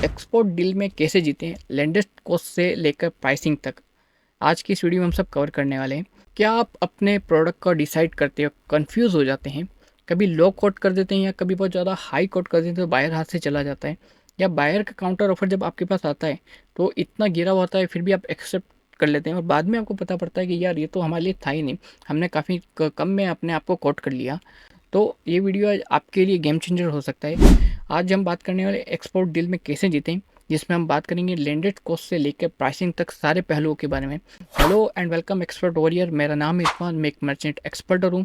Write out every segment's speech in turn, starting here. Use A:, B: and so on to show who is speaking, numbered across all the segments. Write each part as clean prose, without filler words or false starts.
A: Export deal में कैसे जीतें, लैंडेस्ट cost से लेकर प्राइसिंग तक। आज की इस वीडियो में हम सब कवर करने वाले हैं। क्या आप अपने प्रोडक्ट को डिसाइड करते हो कंफ्यूज हो जाते हैं, कभी लो कोट कर देते हैं या कभी बहुत ज़्यादा हाई कोट कर देते हैं तो बायर हाथ से चला जाता है, या बायर का काउंटर ऑफर जब आपके पास आता है तो इतना गिरा हुआ होता है फिर भी आप एक्सेप्ट कर लेते हैं और बाद में आपको पता पड़ता है कि यार ये तो हमारे लिए था ही नहीं, हमने काफ़ी कम में अपने आप को कोट कर लिया। तो ये वीडियो आज आपके लिए गेम चेंजर हो सकता है। आज हम बात करने वाले एक्सपोर्ट डील में कैसे जीतें, जिसमें हम बात करेंगे लैंडेड कॉस्ट से लेकर प्राइसिंग तक सारे पहलुओं के बारे में। Hello and welcome expert warrior, मेरा नाम है इरफान, मैं एक मर्चेंट एक्सपर्टर हूँ।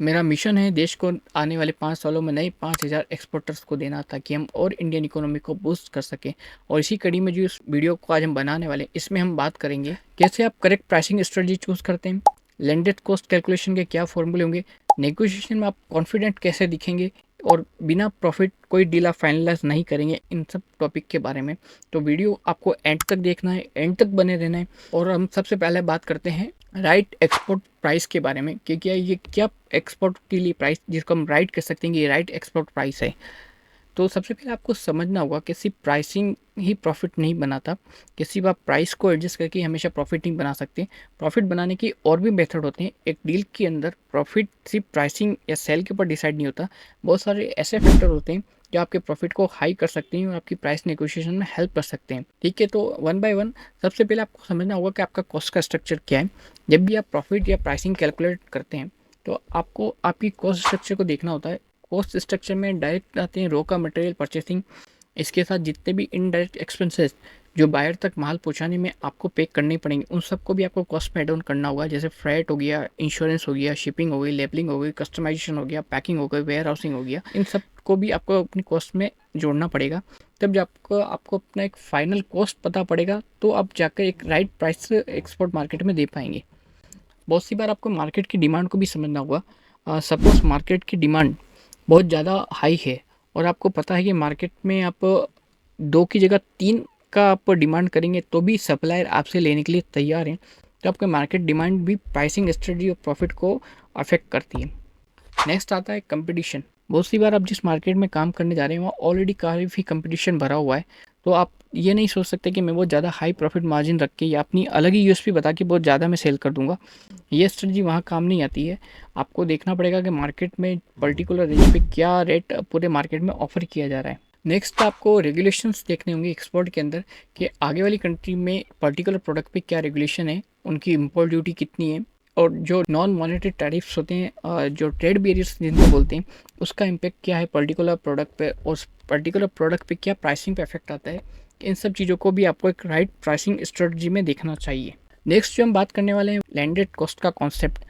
A: मेरा मिशन है देश को आने वाले 5 सालों में नए 5,000 एक्सपोर्टर्स को देना, ताकि हम और इंडियन इकोनॉमी को बूस्ट कर सकें। और इसी कड़ी में जो इस वीडियो को आज हम बनाने वाले इसमें हम बात करेंगे कैसे आप करेक्ट प्राइसिंग स्ट्रेटजी चूज़ करते हैं, लैंडेड कॉस्ट कैलकुलेशन के क्या फॉर्मूले होंगे, नेगोशिएशन में आप कॉन्फिडेंट कैसे दिखेंगे और बिना प्रॉफिट कोई डील आप फाइनलाइज नहीं करेंगे, इन सब टॉपिक के बारे में। तो वीडियो आपको एंड तक देखना है, एंड तक बने रहना है। और हम सबसे पहले बात करते हैं राइट एक्सपोर्ट प्राइस के बारे में कि क्या ये क्या एक्सपोर्ट के लिए प्राइस जिसको हम राइट कर सकते हैं कि ये राइट एक्सपोर्ट प्राइस है। तो सबसे पहले आपको समझना होगा कि सिर्फ प्राइसिंग ही प्रॉफिट नहीं बनाता, कि सिर्फ आप प्राइस को एडजस्ट करके हमेशा प्रॉफिट नहीं बना सकते। प्रॉफिट बनाने की और भी मेथड होते हैं। एक डील के अंदर प्रॉफिट सिर्फ प्राइसिंग या सेल के ऊपर डिसाइड नहीं होता, बहुत सारे ऐसे फैक्टर होते हैं जो आपके प्रॉफिट को हाई कर सकते हैं और आपकी प्राइस नेगोशिएशन में हेल्प कर सकते हैं। ठीक है, तो वन बाय वन सबसे पहले आपको समझना होगा कि आपका कॉस्ट का स्ट्रक्चर क्या है। जब भी आप प्रॉफिट या प्राइसिंग कैलकुलेट करते हैं तो आपको आपकी कॉस्ट स्ट्रक्चर को देखना होता है। कॉस्ट स्ट्रक्चर में डायरेक्ट आते हैं रॉ का मटेरियल परचेसिंग, इसके साथ जितने भी इनडायरेक्ट एक्सपेंसेस जो बायर तक माल पहुंचाने में आपको पे करने पड़ेंगे उन सबको भी आपको कॉस्ट में एड ऑन करना होगा। जैसे फ्रेट हो गया, इंश्योरेंस हो गया, शिपिंग हो गई, लेबलिंग हो गई, कस्टमाइजेशन हो गया, पैकिंग हो गई, वेयर हाउसिंग हो गया, इन सब को भी आपको अपनी कॉस्ट में जोड़ना पड़ेगा। तब जब आपको अपना एक फाइनल कॉस्ट पता पड़ेगा तो आप जाकर एक राइट प्राइस एक्सपोर्ट मार्केट में दे पाएंगे। बहुत सी बार आपको मार्केट की डिमांड को भी समझना होगा। सपोज मार्केट की डिमांड बहुत ज़्यादा हाई है और आपको पता है कि मार्केट में आप 2 की जगह 3 का आप डिमांड करेंगे तो भी सप्लायर आपसे लेने के लिए तैयार हैं, तो आपके मार्केट डिमांड भी प्राइसिंग स्ट्रेटजी और प्रॉफिट को अफेक्ट करती है। नेक्स्ट आता है कंपटीशन। बहुत सी बार आप जिस मार्केट में काम करने जा रहे हैं वहाँ ऑलरेडी काफ़ी कंपटीशन भरा हुआ है, तो आप ये नहीं सोच सकते कि मैं बहुत ज़्यादा हाई प्रॉफिट मार्जिन रख के या अपनी अलग ही यूएसपी बता के बहुत ज़्यादा मैं सेल कर दूंगा। ये स्ट्रेटजी वहाँ काम नहीं आती है। आपको देखना पड़ेगा कि मार्केट में पर्टिकुलर रेंज पे क्या रेट पूरे मार्केट में ऑफर किया जा रहा है। नेक्स्ट आपको रेगुलेशंस देखने होंगे एक्सपोर्ट के अंदर कि आगे वाली कंट्री में पर्टिकुलर प्रोडक्ट पे क्या रेगुलेशन है, उनकी इम्पोर्ट ड्यूटी कितनी है, और जो नॉन मॉनेटरी टैरिफ्स होते हैं, जो ट्रेड बैरियर्स जिनको बोलते हैं, उसका इम्पैक्ट क्या है पर्टिकुलर प्रोडक्ट पे और पर्टिकुलर प्रोडक्ट पे क्या प्राइसिंग पे इफेक्ट आता है। इन सब चीज़ों को भी आपको एक राइट प्राइसिंग स्ट्रेटजी में देखना चाहिए। नेक्स्ट जो हम बात करने वाले हैं लैंडेड कॉस्ट का कॉन्सेप्ट।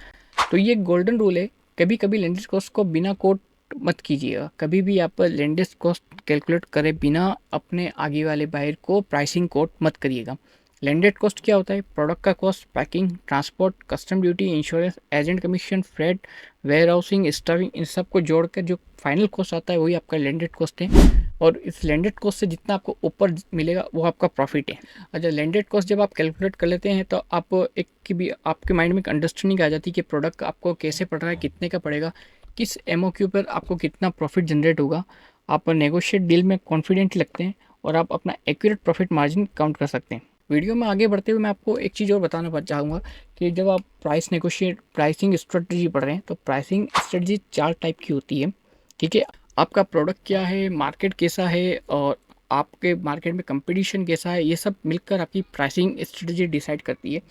A: तो ये गोल्डन रूल है, कभी कभी लैंडेड कॉस्ट को बिना कोट मत कीजिएगा। कभी भी आप लैंडेड कॉस्ट कैलकुलेट करें बिना अपने आगे वाले बायर को प्राइसिंग कोट मत करिएगा। लैंडेड कॉस्ट क्या होता है? प्रोडक्ट का cost, packing, transport, custom duty, insurance, agent commission, freight, warehousing, storing, इन सब को जोड़कर जो फाइनल कॉस्ट आता है वही आपका लैंडेड कॉस्ट है। और इस लैंडेड कॉस्ट से जितना आपको ऊपर मिलेगा वो आपका प्रॉफिट है। अच्छा, लैंडेड कॉस्ट जब आप कैलकुलेट कर लेते हैं तो आप एक की भी आपके माइंड में एक अंडरस्टैंडिंग आ जाती है कि प्रोडक्ट आपको कैसे पड़ रहा है, कितने का पड़ेगा, किस एमओक्यू पर आपको कितना प्रॉफिट जनरेट होगा। आप नेगोशिएट डील में कॉन्फिडेंट लगते हैं और आप अपना एक्यूरेट प्रॉफिट मार्जिन काउंट कर सकते हैं। वीडियो में आगे बढ़ते हुए मैं आपको एक चीज़ और बताना चाहूँगा कि जब आप प्राइसिंग स्ट्रेटजी पढ़ रहे हैं तो प्राइसिंग स्ट्रेटजी 4 टाइप की होती है। ठीक है, आपका प्रोडक्ट क्या है, मार्केट कैसा है और आपके मार्केट में कंपटीशन कैसा है, ये सब मिलकर आपकी प्राइसिंग स्ट्रेटजी डिसाइड करती है।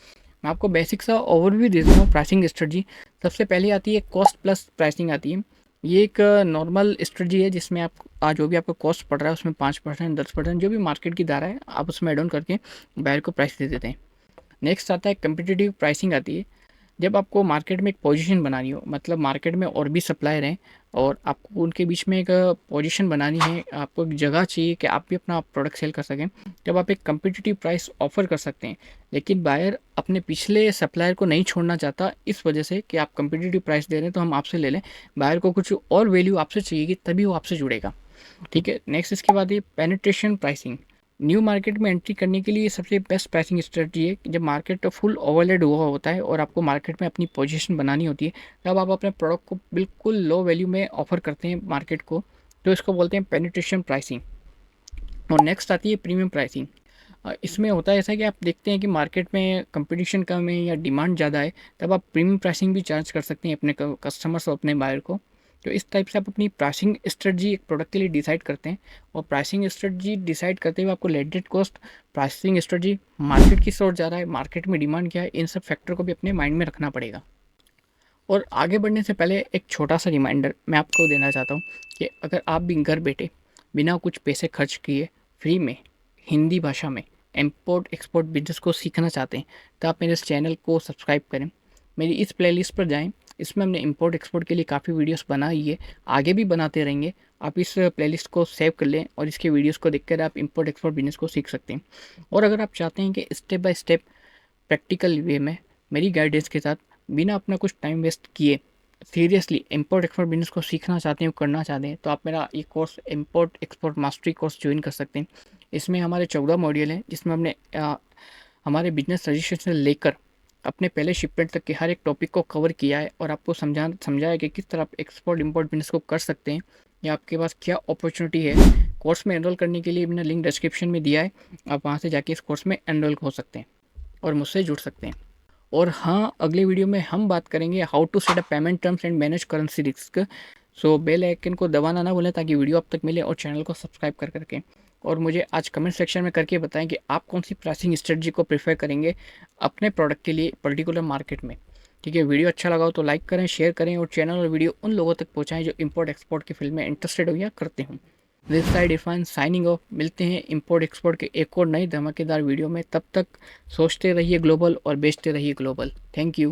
A: मैं आपको बेसिक सा ओवरव्यू देता हूँ प्राइसिंग स्ट्रेटजी। सबसे पहले आती है कॉस्ट प्लस प्राइसिंग आती है। ये एक नॉर्मल स्ट्रेटजी है जिसमें आप आज जो भी आपको कॉस्ट पड़ रहा है उसमें 5% 10% जो भी मार्केट की दर है आप उसमें एड ऑन करके बायर को प्राइस दे देते हैं। नेक्स्ट आता है कम्पिटिटिव प्राइसिंग आती है। जब आपको मार्केट में एक पोजीशन बनानी हो, मतलब मार्केट में और भी सप्लायर हैं और आपको उनके बीच में एक पोजीशन बनानी है, आपको एक जगह चाहिए कि आप भी अपना प्रोडक्ट सेल कर सकें, जब आप एक कम्पिटिटिव प्राइस ऑफर कर सकते हैं। लेकिन बायर अपने पिछले सप्लायर को नहीं छोड़ना चाहता, इस वजह से कि आप कम्पिटिटिव प्राइस दे रहे हैं तो हम आपसे ले लें। बायर को कुछ और वैल्यू आपसे चाहिए कि तभी वो आपसे जुड़ेगा। ठीक है, नेक्स्ट इसके बाद ये पेनिट्रेशन प्राइसिंग। न्यू मार्केट में एंट्री करने के लिए सबसे बेस्ट प्राइसिंग स्ट्रेटजी है कि जब मार्केट फुल ओवरलेड हुआ होता है और आपको मार्केट में अपनी पोजीशन बनानी होती है, तब आप अपने प्रोडक्ट को बिल्कुल लो वैल्यू में ऑफर करते हैं मार्केट को, तो इसको बोलते हैं पेनिट्रेशन प्राइसिंग। और नेक्स्ट आती है प्रीमियम प्राइसिंग। इसमें होता है ऐसा कि आप देखते हैं कि मार्केट में कंपटीशन कम है या डिमांड ज़्यादा है, तब आप प्रीमियम प्राइसिंग भी चार्ज कर सकते हैं अपने कस्टमर्स और अपने बायर को। तो इस टाइप से आप अपनी प्राइसिंग स्ट्रेटजी एक प्रोडक्ट के लिए डिसाइड करते हैं, और प्राइसिंग स्ट्रेटजी डिसाइड करते हुए आपको landed cost, pricing strategy, market किस ओर जा रहा है, मार्केट में डिमांड क्या है, इन सब फैक्टर को भी अपने माइंड में रखना पड़ेगा। और आगे बढ़ने से पहले एक छोटा सा रिमाइंडर मैं आपको देना चाहता हूँ कि अगर आप भी घर बैठे बिना कुछ पैसे खर्च किए फ्री में हिंदी भाषा में इंपोर्ट एक्सपोर्ट बिजनेस को सीखना चाहते हैं, तो आप मेरे इस चैनल को सब्सक्राइब करें, मेरी इस प्लेलिस्ट पर जाएं। इसमें हमने इंपोर्ट एक्सपोर्ट के लिए काफ़ी वीडियोस बनाई है, आगे भी बनाते रहेंगे। आप इस प्लेलिस्ट को सेव कर लें और इसके वीडियोस को देखकर आप इंपोर्ट एक्सपोर्ट बिजनेस को सीख सकते हैं। और अगर आप चाहते हैं कि step by step practical way में मेरी गाइडेंस के साथ बिना अपना कुछ टाइम वेस्ट किए सीरियसली इंपोर्ट एक्सपोर्ट बिजनेस को सीखना चाहते हैं, करना चाहते हैं, तो आप मेरा ये course import export mastery course join कर सकते हैं। इसमें हमारे 14 मॉड्यूल हैं, जिसमें हमने हमारे बिजनेस रजिस्ट्रेशन से लेकर अपने पहले शिपमेंट तक के हर एक टॉपिक को कवर किया है और आपको समझाया कि किस तरह आप एक्सपोर्ट इंपोर्ट बिजनेस को कर सकते हैं या आपके पास क्या अपॉर्चुनिटी है। कोर्स में एनरोल करने के लिए मैंने लिंक डिस्क्रिप्शन में दिया है, आप वहाँ से जाके इस कोर्स में एनरोल हो सकते हैं और मुझसे जुड़ सकते हैं। और हाँ, अगले वीडियो में हम बात करेंगे how to set up payment terms and manage currency risk. So bell icon को दबाना ना भूलें ताकि वीडियो आप तक मिले, और चैनल को सब्सक्राइब कर करके। और मुझे आज कमेंट सेक्शन में करके बताएं कि आप कौन सी प्राइसिंग स्ट्रेटजी को प्रेफर करेंगे अपने प्रोडक्ट के लिए पर्टिकुलर मार्केट में। ठीक है, वीडियो अच्छा लगा हो तो लाइक करें, शेयर करें, और चैनल और वीडियो उन लोगों तक पहुँचाएँ जो इंपोर्ट एक्सपोर्ट की फील्ड में इंटरेस्टेड हो या करते हों। This side Irfan signing off. मिलते हैं इंपोर्ट एक्सपोर्ट के एक और नई धमाकेदार वीडियो में। तब तक सोचते रहिए ग्लोबल और बेचते रहिए ग्लोबल। Thank you.